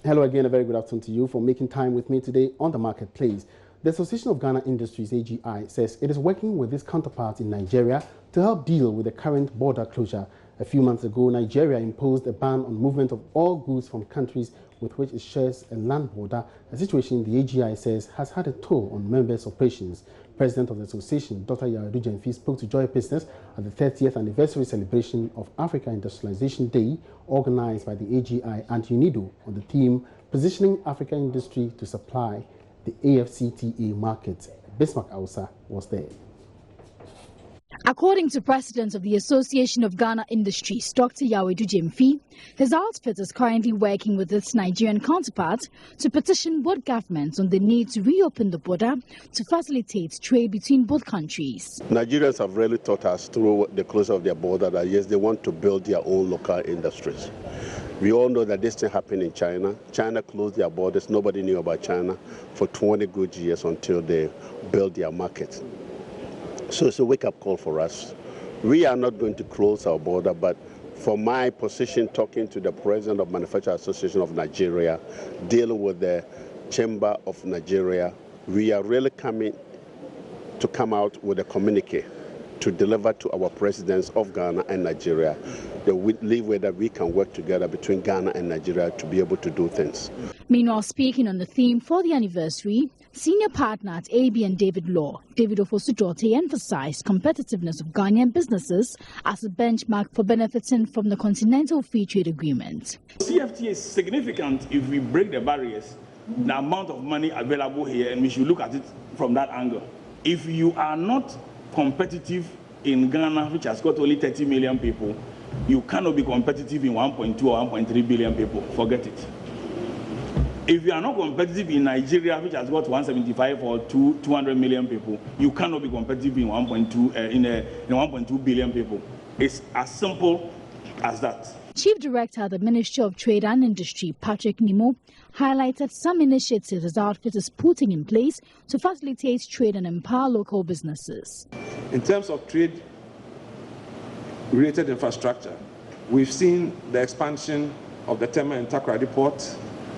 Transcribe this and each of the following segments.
Hello again, a very good afternoon to you for making time with me today on the Marketplace. The Association of Ghana Industries, AGI, says it is working with its counterparts in Nigeria to help deal with the current border closure. A few months ago, Nigeria imposed a ban on movement of all goods from countries with which it shares a land border, a situation the AGI says has had a toll on members' operations. President of the association, Dr. Yawedu Jemfi, spoke to Joy Business at the 30th anniversary celebration of Africa Industrialization Day, organized by the AGI and UNIDO, on the theme Positioning African Industry to Supply the AFCTA Market. Bismarck Ausa was there. According to President of the Association of Ghana Industries, Dr. Yawedu Jemfi, his outfit is currently working with its Nigerian counterpart to petition both governments on the need to reopen the border to facilitate trade between both countries. Nigerians have really taught us through the closure of their border that yes, they want to build their own local industries. We all know that this thing happened in China. China closed their borders. Nobody knew about China for 20 good years until they built their market. So it's a wake-up call for us. We are not going to close our border, but for my position, talking to the President of Manufacturers Association of Nigeria, dealing with the Chamber of Nigeria, we are really come out with a communique to deliver to our presidents of Ghana and Nigeria, the way that we can work together between Ghana and Nigeria to be able to do things. Meanwhile, speaking on the theme for the anniversary, senior partner at AB and David Law, David Ofosu-Dorte, emphasized competitiveness of Ghanaian businesses as a benchmark for benefiting from the Continental Free Trade Agreement. CFTA is significant if we break the barriers, the amount of money available here, and we should look at it from that angle. If you are not competitive in Ghana, which has got only 30 million people, you cannot be competitive in 1.2 or 1.3 billion people. Forget it. If you are not competitive in Nigeria, which has got 175 or 200 million people, you cannot be competitive in 1.2 billion people. It's as simple as that. Chief Director of the Ministry of Trade and Industry, Patrick Nimo, highlighted some initiatives his outfit is putting in place to facilitate trade and empower local businesses. In terms of trade-related infrastructure, we've seen the expansion of the Tema and Takoradi Port,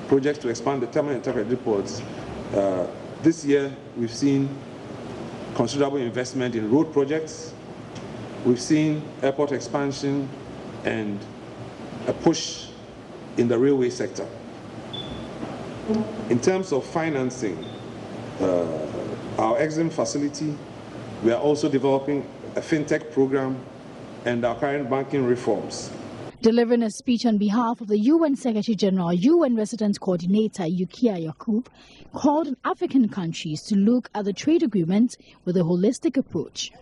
projects to expand the Tema and Takoradi ports. This year, we've seen considerable investment in road projects. We've seen airport expansion and a push in the railway sector. In terms of financing, our EXIM facility, we are also developing a fintech program and our current banking reforms. Delivering a speech on behalf of the UN Secretary General, UN Resident Coordinator Yukia Yakub called on African countries to look at the trade agreement with a holistic approach.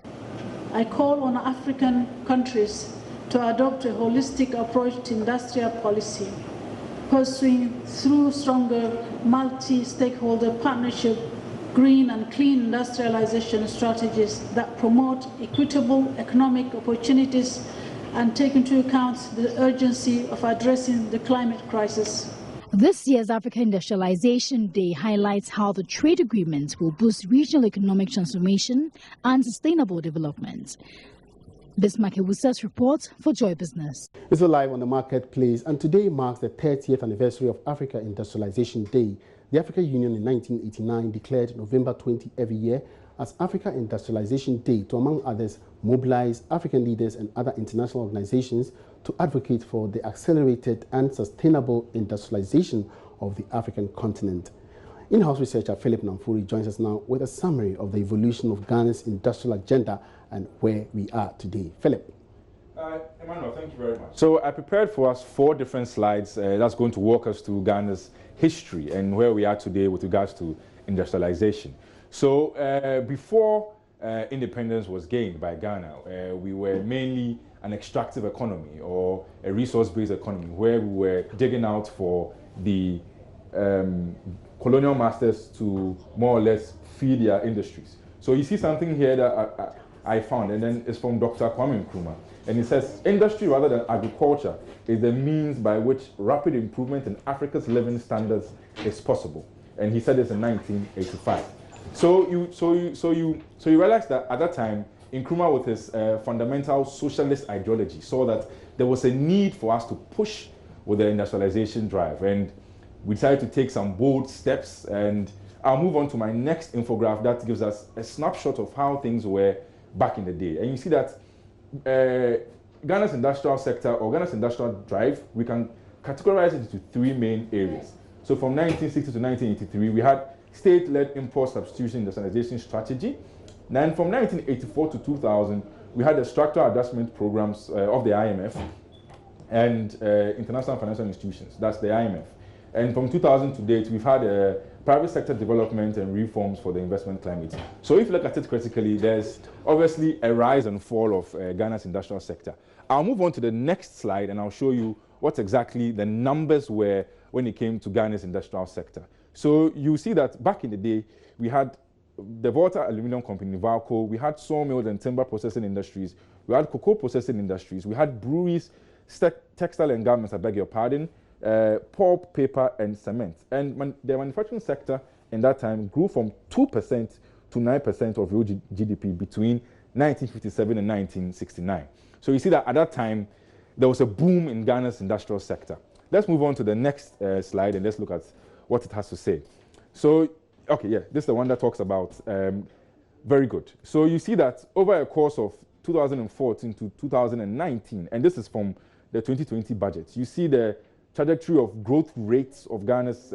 I call on African countries to adopt a holistic approach to industrial policy, pursuing through stronger multi-stakeholder partnership, green and clean industrialization strategies that promote equitable economic opportunities and take into account the urgency of addressing the climate crisis. This year's Africa Industrialization Day highlights how the trade agreement will boost regional economic transformation and sustainable development. Bismarck Ewusa's report for Joy Business. It's live on the Marketplace, and today marks the 30th anniversary of Africa Industrialization Day. The African Union in 1989 declared November 20 every year as Africa Industrialization Day to, among others, mobilize African leaders and other international organizations to advocate for the accelerated and sustainable industrialization of the African continent. In-house researcher Philip Namfuri joins us now with a summary of the evolution of Ghana's industrial agenda and where we are today. Philip. Emmanuel, thank you very much. So I prepared for us 4 different slides that's going to walk us through Ghana's history and where we are today with regards to industrialization. So before independence was gained by Ghana, we were mainly an extractive economy or a resource-based economy where we were digging out for the colonial masters to more or less feed their industries. So you see something here that I found, and then it's from Dr. Kwame Nkrumah. And it says, industry rather than agriculture is the means by which rapid improvement in Africa's living standards is possible. And he said this in 1985. So you realize that at that time, Nkrumah with his fundamental socialist ideology saw that there was a need for us to push with the industrialization drive. And we decided to take some bold steps, and I'll move on to my next infographic that gives us a snapshot of how things were back in the day. And you see that Ghana's industrial sector, or Ghana's industrial drive, we can categorize it into three main areas. So from 1960 to 1983, we had state-led import substitution industrialization strategy. Then from 1984 to 2000, we had the structural adjustment programs of the IMF and international financial institutions, that's the IMF. And from 2000 to date, we've had private sector development and reforms for the investment climate. So if you look at it critically, there's obviously a rise and fall of Ghana's industrial sector. I'll move on to the next slide and I'll show you what exactly the numbers were when it came to Ghana's industrial sector. So you see that back in the day, we had the Volta Aluminium Company, Valco, we had sawmills and timber processing industries, we had cocoa processing industries, we had breweries, textile and garments, I beg your pardon, pulp, paper, and cement. And the manufacturing sector in that time grew from 2% to 9% of real GDP between 1957 and 1969. So you see that at that time, there was a boom in Ghana's industrial sector. Let's move on to the next slide and let's look at what it has to say. So, okay, yeah, this is the one that talks about, very good. So you see that over a course of 2014 to 2019, and this is from the 2020 budget, you see the trajectory of growth rates of Ghana's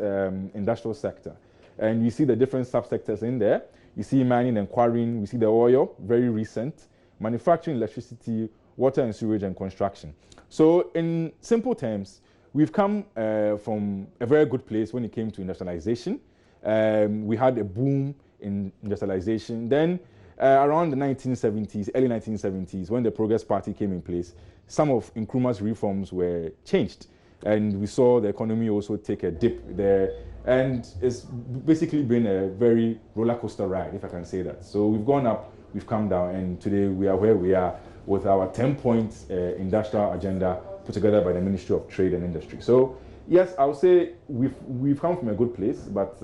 industrial sector. And you see the different subsectors in there. You see mining and quarrying, we see the oil, very recent, manufacturing, electricity, water and sewage, and construction. So in simple terms, we've come from a very good place when it came to industrialization. We had a boom in industrialization. Then around the 1970s, early 1970s, when the Progress Party came in place, some of Nkrumah's reforms were changed. And we saw the economy also take a dip there. And it's basically been a very roller coaster ride, if I can say that. So we've gone up, we've come down, and today we are where we are with our 10-point industrial agenda put together by the Ministry of Trade and Industry. So yes, I would say we've come from a good place, but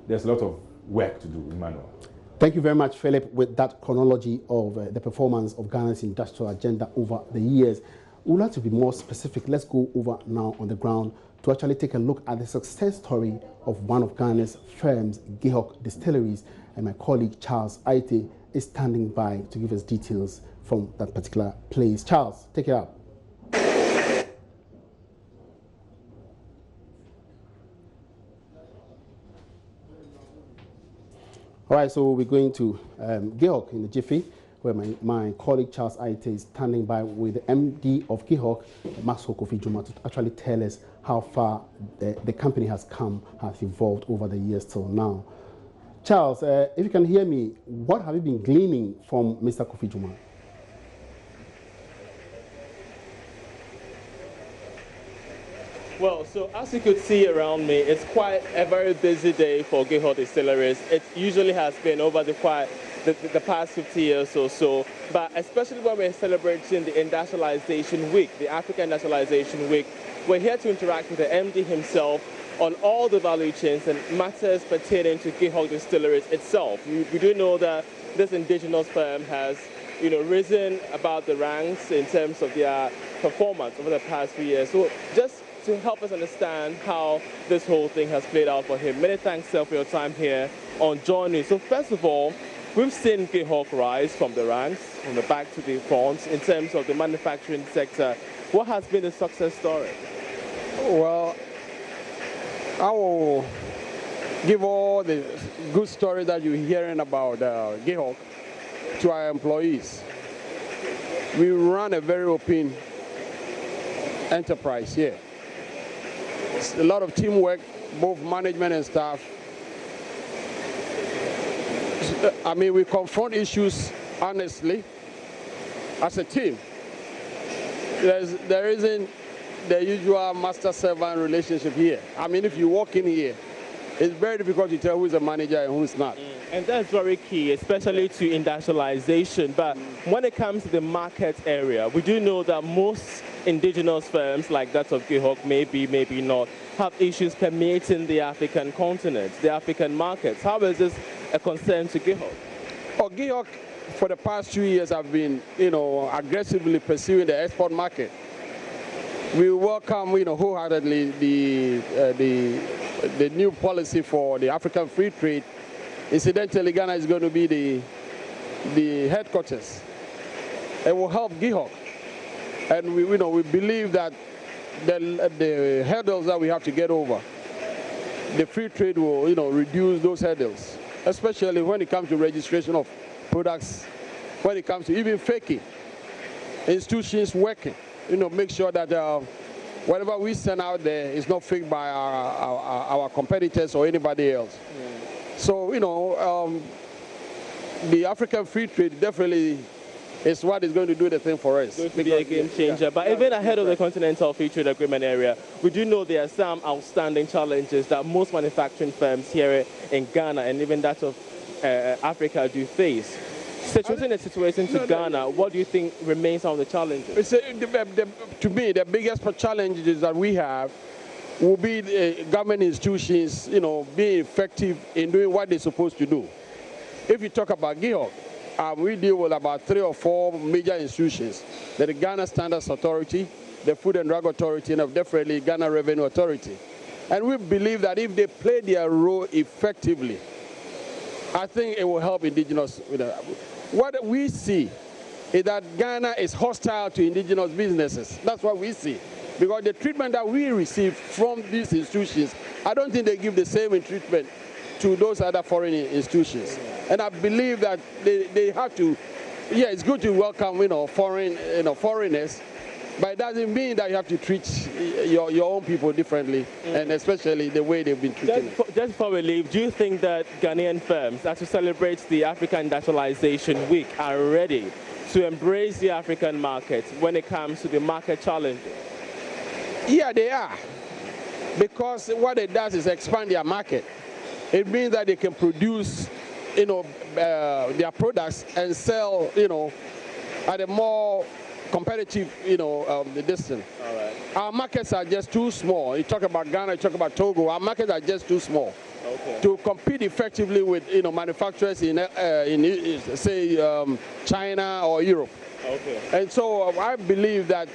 there's a lot of work to do, Emmanuel. Thank you very much, Philip, with that chronology of the performance of Ghana's industrial agenda over the years. We would like to be more specific. Let's go over now on the ground to actually take a look at the success story of one of Ghana's firms, GIHOC Distilleries, and my colleague Charles Aite is standing by to give us details from that particular place. Charles, take it up. All right, so we're going to GIHOC in the Jiffy, where my colleague Charles Aite is standing by with the MD of GIHOC, Maxwell Kofi Juma, to actually tell us how far the company has come, has evolved over the years till now. Charles, if you can hear me, what have you been gleaning from Mr. Kofi Juma? Well, so as you could see around me, it's quite a very busy day for GIHOC Distilleries. It usually has been over the past 50 years or so, but especially when we're celebrating the Industrialization Week, the African Industrialization Week, we're here to interact with the MD himself on all the value chains and matters pertaining to GIHOC Distilleries itself. We do know that this indigenous firm has, risen about the ranks in terms of their performance over the past few years. So just to help us understand how this whole thing has played out for him. Many thanks, sir, for your time here on JoyNews. So first of all, we've seen GIHOC rise from the ranks, from the back to the front, in terms of the manufacturing sector. What has been the success story? Well, I will give all the good stories that you're hearing about GIHOC to our employees. We run a very open enterprise here. It's a lot of teamwork, both management and staff. I mean, we confront issues honestly as a team. There isn't the usual master-servant relationship here. I mean, if you walk in here, it's very difficult to tell who's a manager and who's not. And that's very key, especially to industrialization. But when it comes to the market area, we do know that most indigenous firms like that of GIHOC, maybe not, have issues permeating the African continent, the African markets. How is this a concern to GIHOC? Oh, GIHOC, for the past 2 years, have been, aggressively pursuing the export market. we welcome, wholeheartedly the new policy for the African free trade. Incidentally, Ghana is going to be the headquarters. It will help GIHOC, and we believe that the hurdles that we have to get over, the free trade will reduce those hurdles, especially when it comes to registration of products, when it comes to even faking, institutions working, make sure that whatever we send out there is not faked by our competitors or anybody else. So, the African free trade definitely is what is going to do the thing for us. Going to be a game changer. Yeah. But even ahead of the Continental Free Trade Agreement area, we do know there are some outstanding challenges that most manufacturing firms here in Ghana and even that of Africa do face. Situating the situation to Ghana, what do you think remains some of the challenges? To me, the biggest challenges that we have will be the government institutions, being effective in doing what they're supposed to do. If you talk about GIHOC, we deal with about 3 or 4 major institutions: the Ghana Standards Authority, the Food and Drug Authority, and definitely Ghana Revenue Authority. And we believe that if they play their role effectively, I think it will help indigenous. What we see is that Ghana is hostile to indigenous businesses. That's what we see. Because the treatment that we receive from these institutions, I don't think they give the same treatment to those other foreign institutions. And I believe that they have to, it's good to welcome, foreigners, but it doesn't mean that you have to treat your own people differently, and especially the way they've been treated. Just before we leave, do you think that Ghanaian firms, as we celebrate the African Industrialization Week, are ready to embrace the African market when it comes to the market challenges? Yeah, they are. Because what it does is expand their market. It means that they can produce, their products and sell, at a more competitive, distance. All right. Our markets are just too small. You talk about Ghana, you talk about Togo. Our markets are just too small to compete effectively with, manufacturers in say, China or Europe. Okay. And so I believe that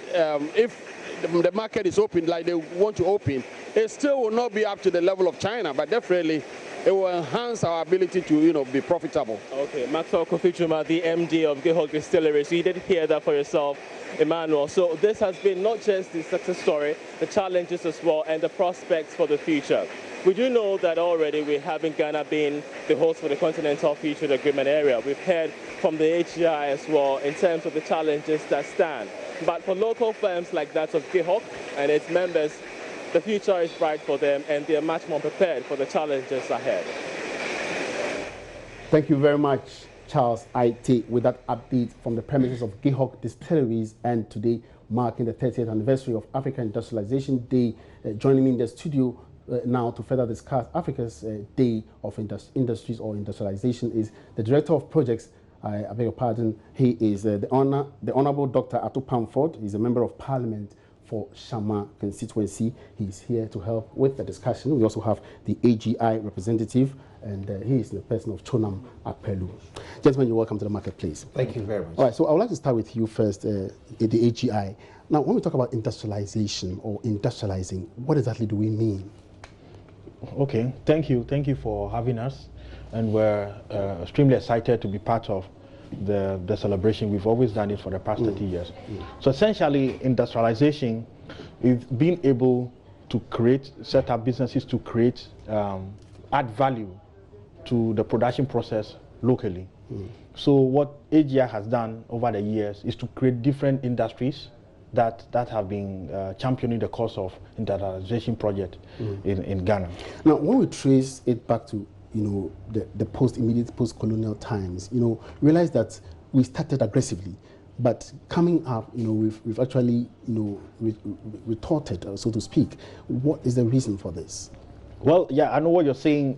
if the market is open like they want to open, it still will not be up to the level of China, but definitely it will enhance our ability to, be profitable. Okay, Maxwell Kofi Juma, the MD of GIHOC Distilleries. You did hear that for yourself, Emmanuel. So this has been not just the success story, the challenges as well, and the prospects for the future. We do know that already we have in Ghana been the host for the Continental Free Trade Agreement area. We've heard from the HGI as well in terms of the challenges that stand. But for local firms like that of GIHOC and its members, the future is bright for them and they are much more prepared for the challenges ahead. Thank you very much, Charles IT, with that update from the premises of GIHOC Distilleries, and today marking the 30th anniversary of African Industrialization Day. Joining me in the studio now to further discuss Africa's Day of Industries or Industrialization is the Director of Projects. I beg your pardon. He is the Honorable Dr. Ato Pamford. He's a Member of Parliament for Shama constituency. He's here to help with the discussion. We also have the AGI representative, and he is in the person of Chonam Akpelu. Gentlemen, you're welcome to the marketplace. Thank you very much. All right, so I would like to start with you first, the AGI. Now, when we talk about industrialization or industrializing, what exactly do we mean? Okay, thank you. Thank you for having us. And we're extremely excited to be part of the celebration. We've always done it for the past 30 years. So essentially, industrialization is being able to set up businesses to create, add value to the production process locally. So what AGI has done over the years is to create different industries that have been championing the cause of industrialization project in Ghana. Now, when we trace it back to the immediate post-colonial times, realize that we started aggressively, but coming up, we've actually, retorted, so to speak. What is the reason for this? Well, yeah, I know what you're saying.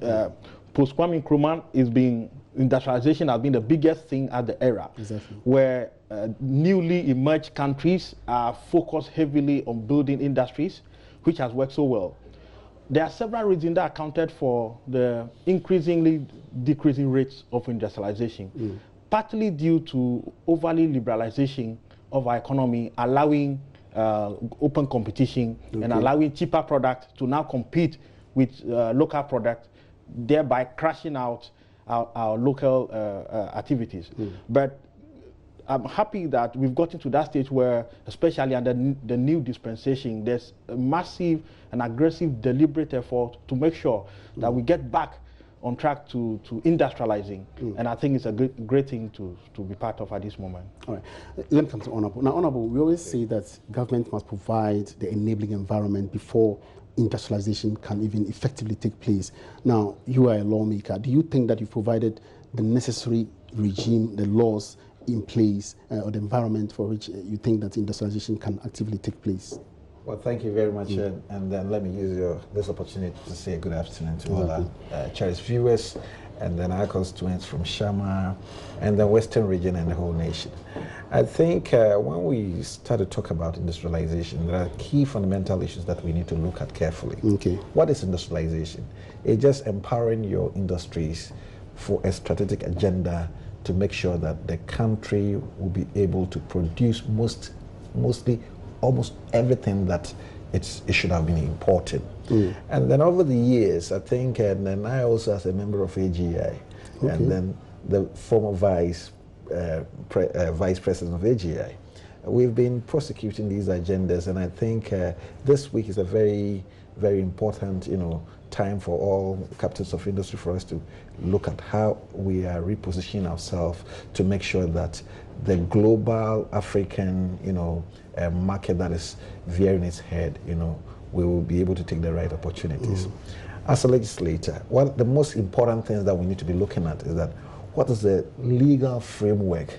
Post-Kwame Nkrumah industrialization has been the biggest thing at the era, where newly emerged countries are focused heavily on building industries, which has worked so well. There are several reasons that accounted for the increasingly decreasing rates of industrialization, partly due to overly liberalization of our economy, allowing open competition and allowing cheaper products to now compete with local products, thereby crashing out our local activities. But I'm happy that we've gotten to that stage where, especially under the new dispensation, there's a massive and aggressive, deliberate effort to make sure that we get back on track to industrializing. And I think it's a great thing to be part of at this moment. All right. Let me come to Honorable. Now, Honorable, we always say that government must provide the enabling environment before industrialization can even effectively take place. Now, you are a lawmaker. Do you think that you've provided the necessary regime, the laws in place, or the environment for which you think that industrialization can actively take place? Well, thank you very much, and then let me use this opportunity to say good afternoon to all our cherished viewers, and then our constituents from Shama, and the Western region and the whole nation. I think when we start to talk about industrialization, there are key fundamental issues that we need to look at carefully. What is industrialization? It's just empowering your industries for a strategic agenda to make sure that the country will be able to produce mostly almost everything that it should have been imported. And then over the years, I think, and then I also as a member of AGI, and then the former vice president of AGI, we've been prosecuting these agendas, and I think this week is a very, very important, time for all captains of industry for us to look at how we are repositioning ourselves to make sure that the global African, market that is veering its head, we will be able to take the right opportunities. As a legislator, one of the most important things that we need to be looking at is that what is the legal framework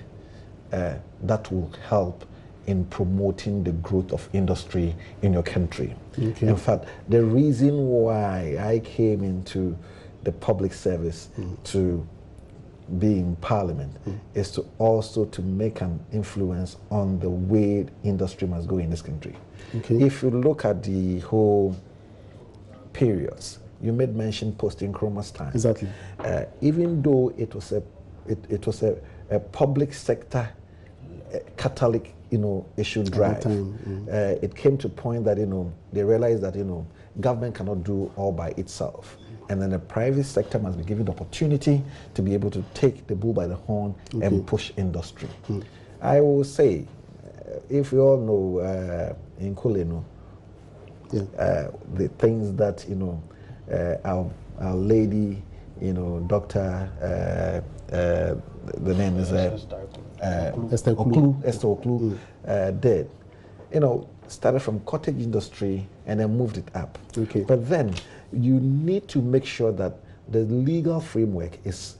that will help in promoting the growth of industry in your country. In fact, the reason why I came into the public service to be in parliament is to also to make an influence on the way industry must go in this country. If you look at the whole periods, you made mention post-Nkrumah's time. Even though it was a public sector Catholic issue drive, it came to a point that they realized that government cannot do all by itself, and then the private sector must be given the opportunity to be able to take the bull by the horn and push industry. I will say, if you all know in Kuleno, the things that our lady, Doctor, the name is Esther Oklu did, started from cottage industry and then moved it up. But then you need to make sure that the legal framework is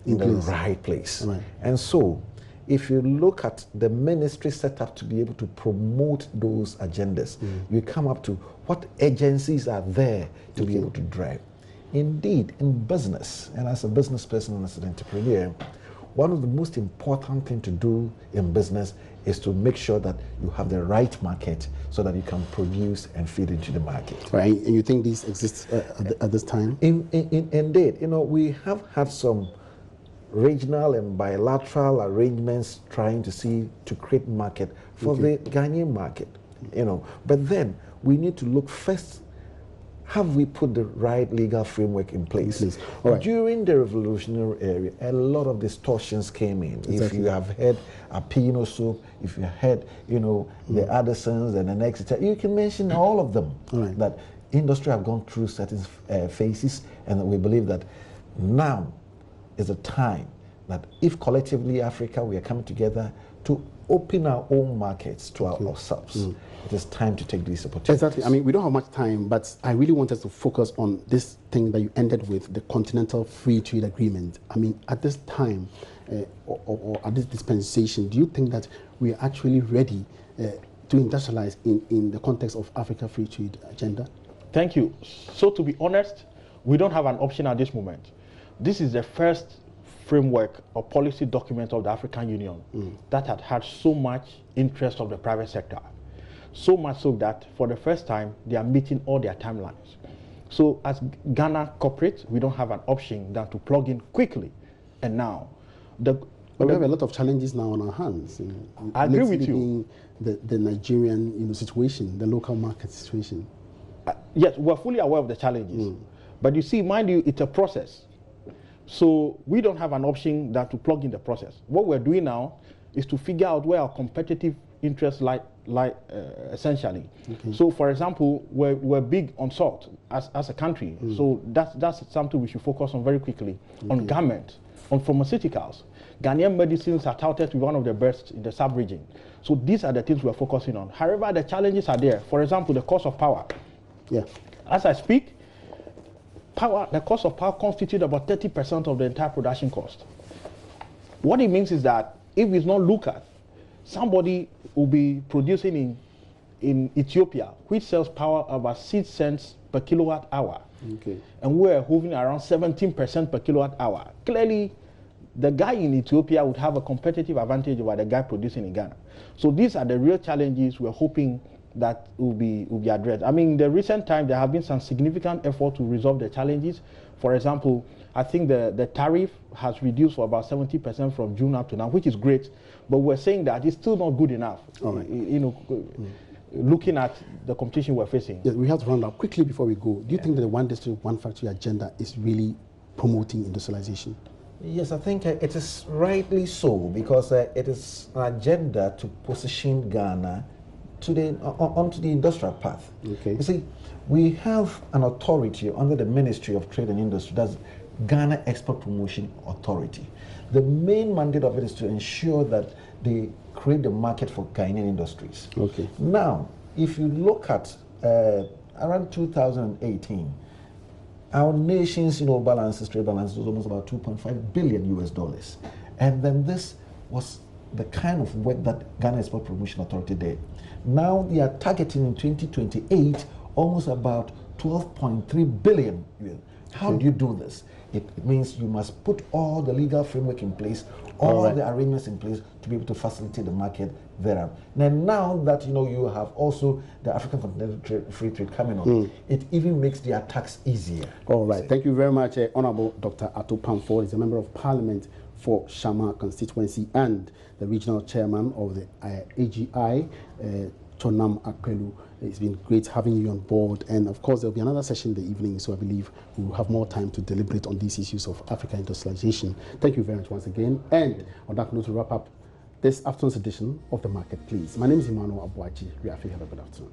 in the right place. And so if you look at the ministry set up to be able to promote those agendas, you come up to what agencies are there to be able to drive. Indeed, in business, and as a business person and as an entrepreneur, one of the most important things to do in business is to make sure that you have the right market so that you can produce and feed into the market. Right, and you think this exists at this time? Indeed, we have had some regional and bilateral arrangements trying to create market for the Ghanaian market, But then we need to look first. Have we put the right legal framework in place? During the revolutionary era, a lot of distortions came in. If you have heard Apino Soup, if you heard, the Addisons and the next, you can mention all of them. That industry have gone through certain phases, and we believe that now is a time that if collectively Africa, we are coming together to open our own markets to ourselves. It is time to take these opportunities. Exactly. I mean, we don't have much time, but I really want us to focus on this thing that you ended with, the Continental Free Trade Agreement. I mean, at this time, or at this dispensation, do you think that we are actually ready to industrialize in the context of Africa Free Trade Agenda? Thank you. So to be honest, we don't have an option at this moment. This is the first framework or policy document of the African Union that had so much interest of the private sector. So much so that for the first time, they are meeting all their timelines. So as Ghana corporate, we don't have an option than to plug in quickly. And now, the But we have a lot of challenges now on our hands. I agree with you. The Nigerian situation, the local market situation. Yes, we're fully aware of the challenges. But you see, mind you, it's a process. So we don't have an option that to plug in the process. What we're doing now is to figure out where our competitive interests lie essentially. So for example, we're big on salt as a country. So that's something we should focus on very quickly. On garment, on pharmaceuticals. Ghanaian medicines are touted to be one of the best in the sub-region. So these are the things we're focusing on. However, the challenges are there. For example, the cost of power. As I speak, the cost of power constitutes about 30% of the entire production cost. What it means is that if it's not looked at, somebody will be producing in Ethiopia, which sells power about 6 cents per kilowatt hour. And we're hovering around 17% per kilowatt hour. Clearly, the guy in Ethiopia would have a competitive advantage over the guy producing in Ghana. So these are the real challenges we're hoping that will be addressed. I mean, in the recent time, there have been some significant effort to resolve the challenges. For example, I think the tariff has reduced for about 70% from June up to now, which is great. But we're saying that it's still not good enough. Looking at the competition we're facing. Yes, we have to round up quickly before we go. Do you think that the One District, One Factory agenda is really promoting industrialization? Yes, I think it is rightly so, because it is an agenda to position Ghana onto the industrial path. You see, we have an authority under the Ministry of Trade and Industry, that's Ghana Export Promotion Authority. The main mandate of it is to ensure that they create the market for Ghanaian industries. Now, if you look at around 2018, our nation's trade balance was almost about $2.5 billion US. And then this was the kind of work that Ghana Export Promotion Authority did. Now they are targeting in 2028 almost about 12.3 billion. How do you do this? It means you must put all the legal framework in place, all the arrangements in place to be able to facilitate the market there. Now that you have also the African Continental Free Trade coming on, it even makes their tax easier. All right. Thank you very much, Honorable Dr. Ato Pamford is a member of Parliament for Shama constituency and the regional chairman of the AGI, Chonam Akwelu. It's been great having you on board, and of course there'll be another session in the evening, so I believe we'll have more time to deliberate on these issues of African industrialization. Thank you very much once again, and on that note, to wrap up this afternoon's edition of The Market, please. My name is Emmanuel Abuaji. Have a good afternoon.